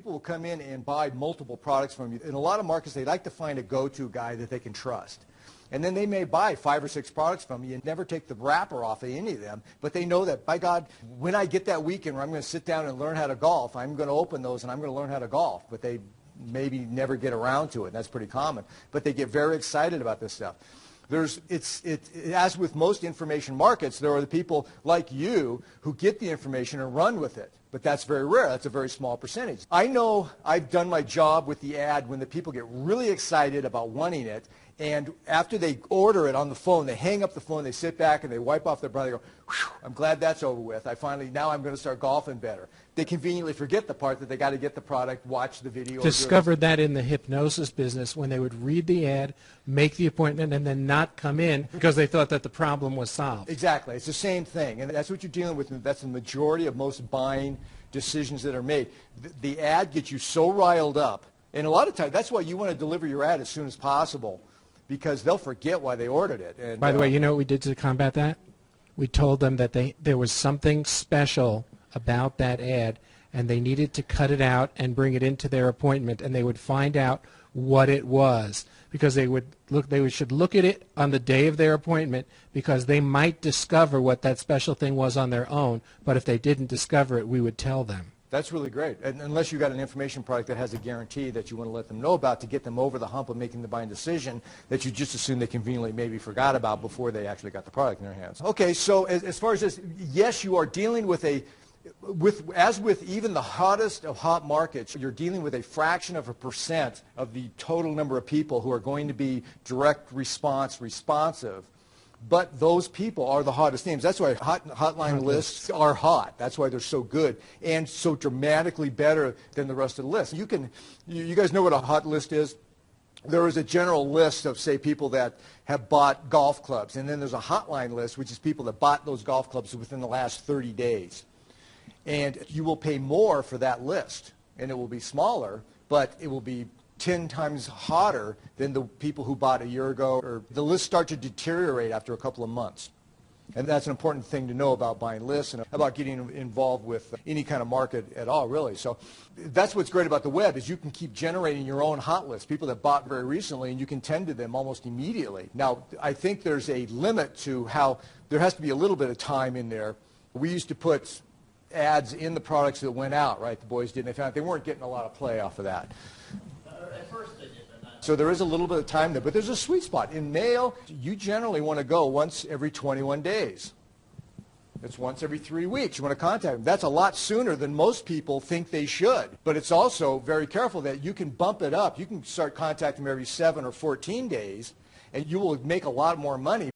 people will come in and buy multiple products from you. In a lot of markets, they like to find a go-to guy that they can trust. And then they may buy 5 or 6 products from you and never take the wrapper off of any of them, but they know that, by God, when I get that weekend where I'm going to sit down and learn how to golf, I'm going to open those and I'm going to learn how to golf. But they maybe never get around to it, and that's pretty common. But they get very excited about this stuff. As with most information markets, there are the people like you who get the information and run with it. But that's very rare. That's a very small percentage. I know I've done my job with the ad when the people get really excited about wanting it, and after they order it on the phone, they hang up the phone, they sit back, and they wipe off their breath. They go, "Whew, I'm glad that's over with. Now I'm going to start golfing better." They conveniently forget the part that they got to get the product, watch the video. Discovered that in the hypnosis business when they would read the ad, make the appointment, and then not come in because they thought that the problem was solved. Exactly. It's the same thing, and that's what you're dealing with. That's the majority of most buying decisions that are made. The ad gets you so riled up, and a lot of times that's why you want to deliver your ad as soon as possible, because they'll forget why they ordered it. And, by the way, you know what we did to combat that? We told them that there was something special about that ad, and they needed to cut it out and bring it into their appointment, and they would find out what it was, because they should look at it on the day of their appointment, because they might discover what that special thing was on their own, but if they didn't discover it, we would tell them. That's really great, and unless you've got an information product that has a guarantee that you want to let them know about to get them over the hump of making the buying decision that you just assume they conveniently maybe forgot about before they actually got the product in their hands. Okay, so as far as this, yes, you are dealing with as with even the hottest of hot markets, you're dealing with a fraction of a percent of the total number of people who are going to be direct response responsive. But those people are the hottest names. That's why hotline lists are hot. That's why they're so good and so dramatically better than the rest of the list. You guys know what a hot list is? There is a general list of, say, people that have bought golf clubs, and then there's a hotline list, which is people that bought those golf clubs within the last 30 days. And you will pay more for that list, and it will be smaller, but it will be 10 times hotter than the people who bought a year ago. Or the lists start to deteriorate after a couple of months. And that's an important thing to know about buying lists and about getting involved with any kind of market at all, really. So that's what's great about the web, is you can keep generating your own hot lists, people that bought very recently, and you can tend to them almost immediately. Now, I think there's a limit to how there has to be a little bit of time in there. We used to put ads in the products that went out, right? The boys did, and they found they weren't getting a lot of play off of that. At first they did, but not. So there is a little bit of time there, but there's a sweet spot. In mail, you generally want to go once every 21 days. It's once every 3 weeks. You want to contact them. That's a lot sooner than most people think they should. But it's also very careful that you can bump it up. You can start contacting them every 7 or 14 days, and you will make a lot more money.